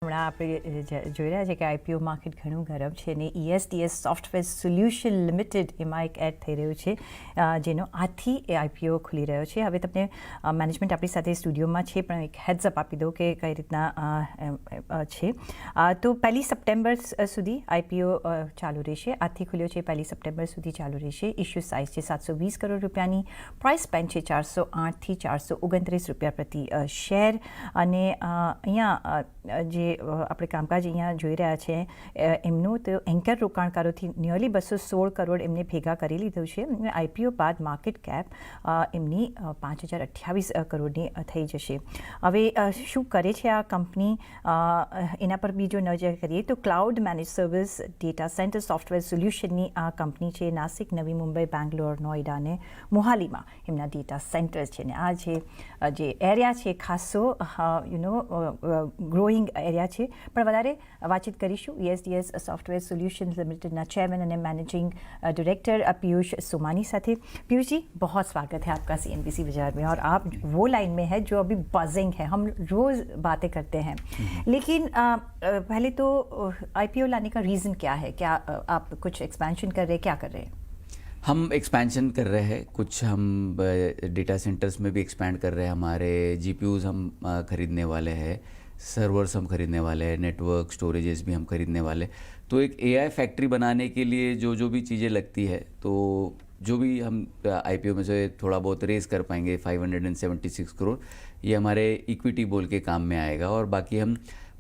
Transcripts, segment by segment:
હમણાં આપણે જોઈ રહ્યા છે કે આઈપીઓ માર્કેટ ઘણું ગરમ છે અને ESDS સોફ્ટવેર સોલ્યુશન લિમિટેડ એમાં એક એડ થઈ રહ્યું છે જેનો આજથી એ આઈપીઓ ખુલી રહ્યો છે. હવે તમને મેનેજમેન્ટ આપણી સાથે સ્ટુડિયોમાં છે પણ એક હેડ્સ અપ આપી દો કે કઈ રીતના છે. તો 1 સપ્ટેમ્બર સુધી આઈપીઓ ચાલુ રહેશે. આજથી ખુલ્યો છે, 1 સપ્ટેમ્બર સુધી ચાલુ રહેશે. ઇશ્યુ સાઇઝ છે 720 કરોડ રૂપિયાની. પ્રાઇસ બેન્ડ છે 408 થી 429 રૂપિયા પ્રતિ શેર. અને અહીંયા જે આપણે કામકાજ અહીંયા જોઈ રહ્યા છે એમનું તો એન્કર રોકાણકારોથી નિયરલી 216 કરોડ એમને ભેગા કરી લીધું છે. આઈપીઓ બાદ માર્કેટ કેપ એમની 5028 કરોડની થઈ જશે. હવે શું કરે છે આ કંપની એના પર બીજો નજર કરીએ તો cloud manage service data centre software સોલ્યુશનની આ કંપની છે. નાસિક, નવી મુંબઈ, બેંગ્લોર, નોઈડા અને મોહાલીમાં એમના ડેટા સેન્ટર્સ છે. ને આ જે એરિયા છે ખાસો ગ્રોઈંગ એરિયા છે. પણ વધારે વાતચીત કરીશું ESDS સોફ્ટવેર સોલ્यूशन लिमिटेड चेयरमैन અને मैनेजिंग डायरेक्टर पीयूष सोमानी साथे. पीयूष जी, बहुत स्वागत है आपका CNBC बाजार में. और आप वो लाइन में है जो अभी बजिंग है. हम रोज़ बातें करते हैं लेकिन पहले तो IPO लाने का रीज़न क्या है? क्या आप कुछ एक्सपेंशन कर रहे हैं, क्या कर रहे हैं? हम एक्सपेंशन कर रहे हैं, कुछ हम डेटा सेंटर्स में भी एक्सपैंड कर रहे हैं. हमारे GPUs हम खरीदने वाले हैं, सर्वर्स हम खरीदने वाले हैं, नेटवर्क स्टोरेजेस भी हम खरीदने वाले. तो एक AI फैक्ट्री बनाने के लिए जो भी चीज़ें लगती है, तो जो भी हम IPO में से थोड़ा बहुत रेस कर पाएंगे 576 करोड़, ये हमारे इक्विटी बोल के काम में आएगा. और बाकी हम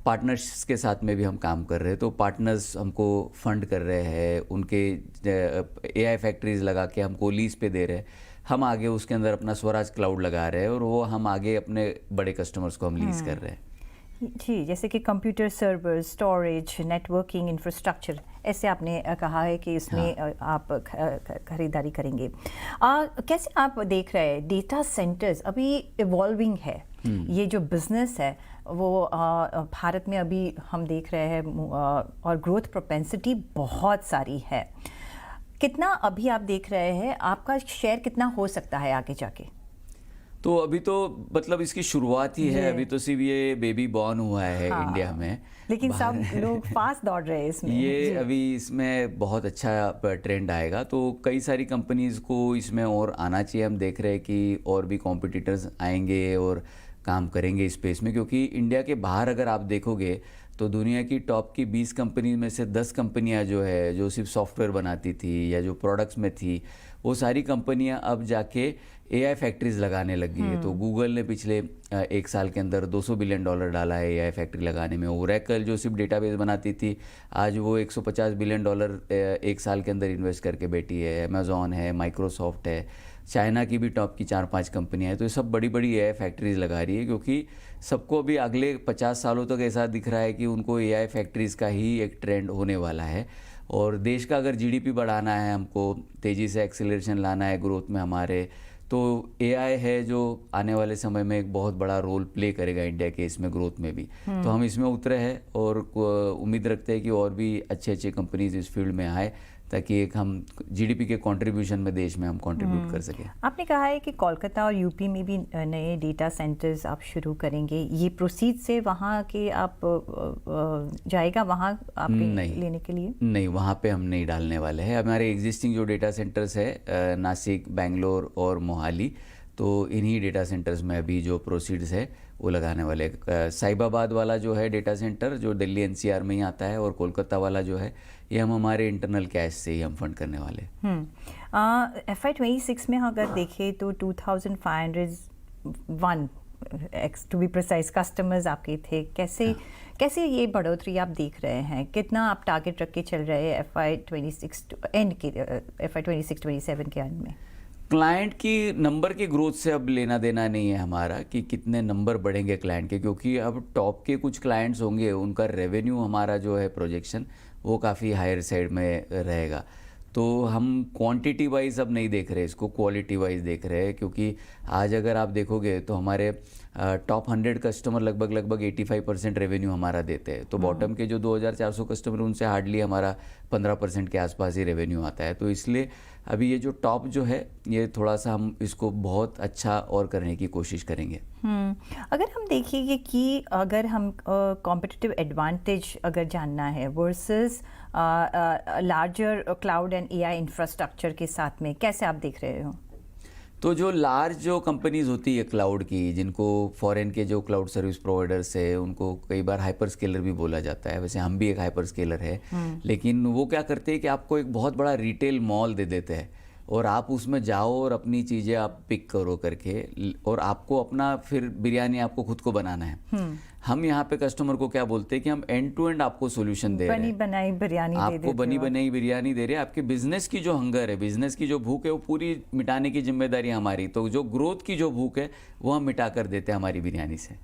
पार्टनर्स के साथ में भी हम काम कर रहे हैं. तो पार्टनर्स हमको फंड कर रहे हैं, उनके AI फैक्ट्रीज लगा के हमको लीज पे दे रहे हैं. हम आगे उसके अंदर अपना स्वराज क्लाउड लगा रहे हैं और वो हम आगे अपने बड़े कस्टमर्स को हम लीज कर रहे हैं. जी, जैसे कि computer server, storage, networking, infrastructure, ऐसे आपने कहा है कि इसमें आप खरीदारी करेंगे. कैसे आप देख रहे हैं डेटा सेंटर्स अभी इवॉल्विंग है? ये जो बिजनेस है वो भारत में अभी हम देख रहे हैं और ग्रोथ प्रोपेंसिटी बहुत सारी है. कितना अभी आप देख रहे हैं, आपका शेयर कितना हो सकता है आगे जाके? तो अभी तो मतलब इसकी शुरुआत ही है. अभी तो सिर्फ ये बेबी बॉर्न हुआ है इंडिया में, लेकिन सब लोग फास्ट दौड़ रहे हैं इसमें. ये अभी इसमें बहुत अच्छा ट्रेंड आएगा. तो कई सारी कंपनीज को इसमें और आना चाहिए. हम देख रहे हैं कि और भी कॉम्पिटिटर्स आएंगे और काम करेंगे इस स्पेस में. क्योंकि इंडिया के बाहर अगर आप देखोगे तो दुनिया की टॉप की 20 कंपनी में से 10 कंपनियां जो है, जो सिर्फ सॉफ्टवेयर बनाती थी या जो प्रोडक्ट्स में थी, वो सारी कंपनियां अब जाके AI फैक्ट्रीज लगाने लग गई है. तो गूगल ने पिछले 1 साल के अंदर $200 बिलियन डाला है AI फैक्ट्री लगाने में. ओरेकल जो सिर्फ डेटाबेस बनाती थी, आज वो $150 बिलियन 1 साल के अंदर इन्वेस्ट करके बैठी है. अमेजॉन है, माइक्रोसॉफ्ट है, चाइना की भी टॉप की 4-5 कंपनियां हैं. तो ये सब बड़ी बड़ी AI फैक्ट्रीज लगा रही है क्योंकि सबको भी अगले 50 सालों तक ऐसा दिख रहा है कि उनको AI फैक्ट्रीज का ही एक ट्रेंड होने वाला है. और देश का अगर GDP बढ़ाना है, हमको तेज़ी से एक्सेलरेशन लाना है ग्रोथ में हमारे, तो AI है जो आने वाले समय में एक बहुत बड़ा रोल प्ले करेगा इंडिया के इसमें ग्रोथ में भी. तो हम इसमें उतरे हैं और उम्मीद रखते हैं कि और भी अच्छे अच्छे कंपनीज इस फील्ड में आए ताकि एक हम GDP के कंट्रीब्यूशन में देश में हम कंट्रीब्यूट कर सकें. आपने कहा है कि कोलकाता और यूपी में भी नए डेटा सेंटर्स आप शुरू करेंगे. ये प्रोसीड से वहाँ के आप जाएगा वहाँ आप लेने के लिए? नहीं, वहाँ पे हम नहीं डालने वाले हैं. हमारे एग्जिस्टिंग जो डेटा सेंटर्स है नासिक, बेंगलोर और मोहाली, तो इन्हीं डेटा सेंटर्स में अभी जो प्रोसीड्स है वो लगाने वाले. साहिबाबाद वाला जो है डेटा सेंटर जो दिल्ली NCR में ही आता है, और कोलकाता वाला जो है ये हम हमारे इंटरनल कैश से ही हम फंड करने वाले. FY 26 में अगर देखें तो 2501 टू बी प्रिसाइज कस्टमर्स आपके थे. कैसे ये बढ़ोतरी आप देख रहे हैं? कितना आप टारगेट रख के चल रहे हैं FY 26 एंड के, FY 26-27 के एंड में? क्लाइंट की नंबर की ग्रोथ से अब लेना देना नहीं है हमारा कि कितने नंबर बढ़ेंगे क्लाइंट के, क्योंकि अब टॉप के कुछ क्लाइंट्स होंगे, उनका रेवेन्यू हमारा जो है प्रोजेक्शन वो काफ़ी हायर साइड में रहेगा. तो हम क्वांटिटी वाइज अब नहीं देख रहे इसको, क्वालिटी वाइज देख रहे हैं. क्योंकि आज अगर आप देखोगे तो हमारे टॉप 100 कस्टमर लगभग 85% रेवेन्यू हमारा देते हैं, तो बॉटम के जो 2400 कस्टमर उनसे हार्डली हमारा 15% के आसपास ही रेवेन्यू आता है। तो इसलिए अभी ये जो टॉप जो है ये थोड़ा सा हम इसको बहुत अच्छा और करने की कोशिश करेंगे। अगर हम देखेंगे कि अगर हम कॉम्पिटिटिव एडवांटेज अगर जानना है versus larger cloud and AI infrastructure के साथ में, कैसे आप देख रहे हो? तो जो लार्ज जो कंपनीज होती है क्लाउड की, जिनको फॉरेन के जो क्लाउड सर्विस प्रोवाइडर्स है उनको कई बार हाइपर स्केलर भी बोला जाता है, वैसे हम भी एक हाइपर स्केलर है, लेकिन वो क्या करते हैं कि आपको एक बहुत बड़ा रिटेल मॉल दे देते हैं और आप उसमें जाओ और अपनी चीज़ें आप पिक करो करके, और आपको अपना फिर बिरयानी आपको खुद को बनाना है। हम यहाँ पे कस्टमर को क्या बोलते हैं कि हम एंड टू एंड आपको सोल्यूशन दे रहे हैं, बनी बनाई बिरयानी दे आपको देते बनी हो। बनाई बिरयानी दे रहे हैं। आपके बिजनेस की जो हंगर है, बिजनेस की जो भूख है, वो पूरी मिटाने की जिम्मेदारी हमारी। तो जो ग्रोथ की जो भूख है वो हम मिटा कर देते हैं हमारी बिरयानी से।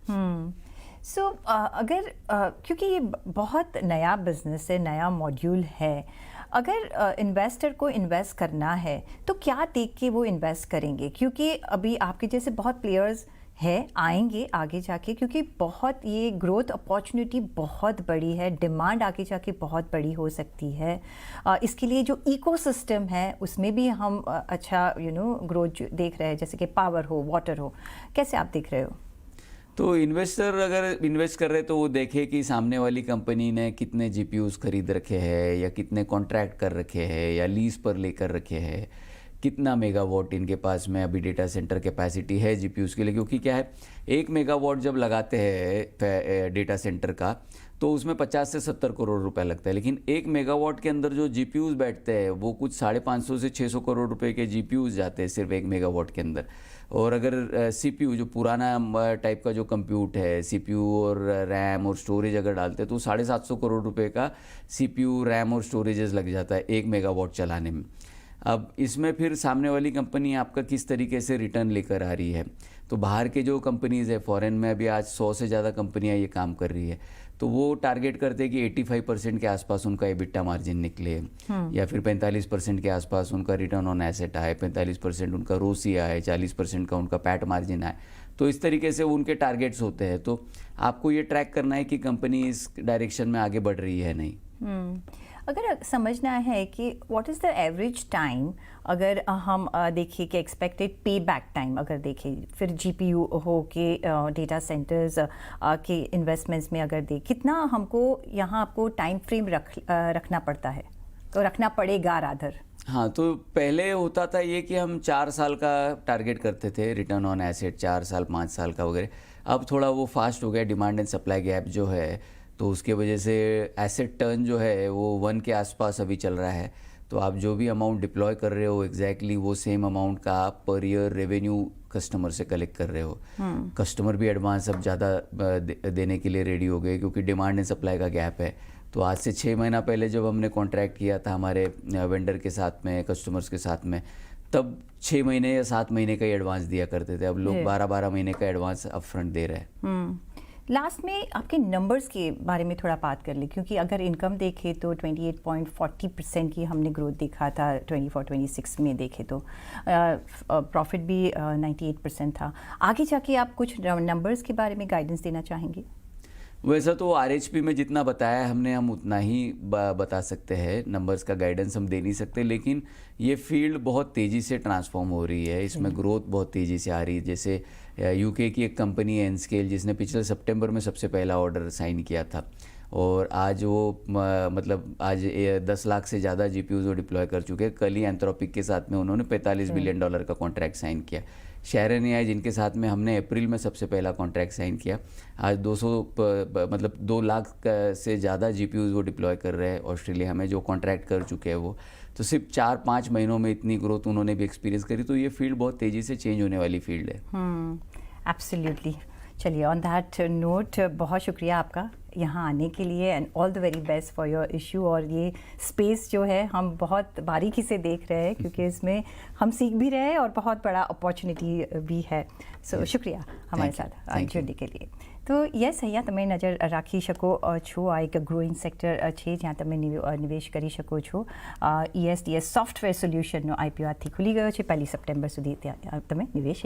सो अगर क्योंकि ये बहुत नया बिजनेस है, नया मॉड्यूल है, अगर इन्वेस्टर को इन्वेस्ट करना है तो क्या देख के वो इन्वेस्ट करेंगे? क्योंकि अभी आपके जैसे बहुत प्लेयर्स है आएंगे आगे जाके, क्योंकि बहुत ये ग्रोथ अपॉर्चुनिटी बहुत बड़ी है, डिमांड आगे जाके बहुत बड़ी हो सकती है। इसके लिए जो इकोसिस्टम है उसमें भी हम अच्छा ग्रोथ देख रहे हैं, जैसे कि पावर हो, वाटर हो। कैसे आप देख रहे हो? तो इन्वेस्टर अगर इन्वेस्ट कर रहे तो वो देखे कि सामने वाली कंपनी ने कितने जीपीयूज खरीद रखे हैं, या कितने कॉन्ट्रैक्ट कर रखे हैं, या लीज पर लेकर रखे हैं, कितना मेगावाट इनके पास में अभी डेटा सेंटर कैपेसिटी है जीपीयूज के लिए। क्योंकि क्या है, 1 मेगावाट जब लगाते हैं डेटा सेंटर का तो उसमें 50 से 70 करोड़ रुपए लगता है, लेकिन 1 मेगावाट के अंदर जो जीपीयूज बैठते हैं वो कुछ 550 से 600 करोड़ रुपए के जीपीयूज जाते हैं सिर्फ 1 मेगावाट के अंदर। और अगर सीपीयू जो पुराना टाइप का जो कंप्यूट है, सीपीयू और रैम और स्टोरेज अगर डालते हैं तो 750 करोड़ रुपए का सीपीयू, रैम और स्टोरेजेस लग जाता है 1 मेगावाट चलाने में। अब इसमें फिर सामने वाली कंपनी आपका किस तरीके से रिटर्न लेकर आ रही है। तो बाहर के जो कंपनीज़ है, फॉरेन में अभी आज 100 से ज़्यादा कंपनियां ये काम कर रही है, तो वो टारगेट करते हैं कि 85% के आसपास उनका एबिटा मार्जिन निकले, या फिर 45% के आसपास उनका रिटर्न ऑन एसेट आए, 45% उनका रोसी आए, 40% का उनका पैट मार्जिन आए। तो इस तरीके से उनके टारगेट्स होते हैं। तो आपको ये ट्रैक करना है कि कंपनी इस डायरेक्शन में आगे बढ़ रही है नहीं। अगर समझना है कि what is the average time, अगर हम देखें कि एक्सपेक्टेड पे बैक टाइम अगर देखें, फिर जीपीयू हो के डेटा सेंटर्स के इन्वेस्टमेंट्स में अगर देखें, कितना हमको यहाँ आपको टाइम फ्रेम रखना पड़ता है, तो रखना पड़ेगा रादर? हाँ, तो पहले होता था ये कि हम 4 साल का टारगेट करते थे रिटर्न ऑन एसेट, 4 साल 5 साल का वगैरह। अब थोड़ा वो फास्ट हो गया, डिमांड एंड सप्लाई गैप जो है, तो उसके वजह से एसेट टर्न जो है वो 1 के आसपास अभी चल रहा है। तो आप जो भी अमाउंट डिप्लॉय कर रहे हो एग्जैक्टली वो सेम अमाउंट का आप पर ईयर रेवेन्यू कस्टमर से कलेक्ट कर रहे हो। कस्टमर भी एडवांस अब ज़्यादा देने के लिए रेडी हो गए, क्योंकि डिमांड एंड सप्लाई का गैप है। तो आज से 6 महीना पहले जब हमने कॉन्ट्रैक्ट किया था हमारे वेंडर के साथ में, कस्टमर्स के साथ में, तब 6 महीने या 7 महीने का ही एडवांस दिया करते थे। अब लोग 12-12 महीने का एडवांस अपफ्रंट दे रहे हैं। लास्ट में आपके नंबर्स के बारे में थोड़ा बात कर लें, क्योंकि अगर इनकम देखें तो 28.40% की हमने ग्रोथ देखा था 24-26 में देखें तो, प्रॉफिट भी 98% था। आगे जाके आप कुछ नंबर्स के बारे में गाइडेंस देना चाहेंगे? वैसा तो आरएचपी में जितना बताया हमने हम उतना ही बता सकते हैं, नंबर्स का गाइडेंस हम दे नहीं सकते। लेकिन ये फील्ड बहुत तेज़ी से ट्रांसफॉर्म हो रही है, इसमें ग्रोथ बहुत तेज़ी से आ रही है। जैसे यूके की एक कंपनी है एनस्केल, जिसने पिछले सितंबर में सबसे पहला ऑर्डर साइन किया था, और आज वो मतलब आज 10 लाख से ज़्यादा जीपीयूज़ वो डिप्लॉय कर चुके हैं। कल ही एंथ्रोपिक के साथ में उन्होंने $45 बिलियन का कॉन्ट्रैक्ट साइन किया। शेरन एआई, जिनके साथ में हमने अप्रैल में सबसे पहला कॉन्ट्रैक्ट साइन किया, आज 2 लाख से ज़्यादा जीपीयूज़ वो डिप्लॉय कर रहे हैं ऑस्ट्रेलिया में, जो कॉन्ट्रैक्ट कर चुके हैं वो। तो सिर्फ 4-5 महीनों में इतनी ग्रोथ उन्होंने भी एक्सपीरियंस करी। तो ये फील्ड बहुत तेज़ी से चेंज होने वाली फील्ड है। एब्सोल्युटली। चलिए, ऑन दैट नोट बहुत शुक्रिया आपका यहाँ आने के लिए, and all the very best for your issue. और ये स्पेस जो है हम बहुत बारीकी से देख रहे हैं, क्योंकि इसमें हम सीख भी रहे हैं और बहुत बड़ा अपॉर्चुनिटी भी है। सो शुक्रिया हमारे साथ जुड़ने के लिए। तो યસ, અહીંયા તમે નજર રાખી શકો છો, આ એક ગ્રોઈંગ સેક્ટર છે જ્યાં તમે નિવેશ કરી શકો છો। ESDS સોફ્ટવેર સોલ્યુશનનો IPO આજથી ખુલી ગયો છે, 1 સપ્ટેમ્બર સુધી ત્યાં તમે નિવેશ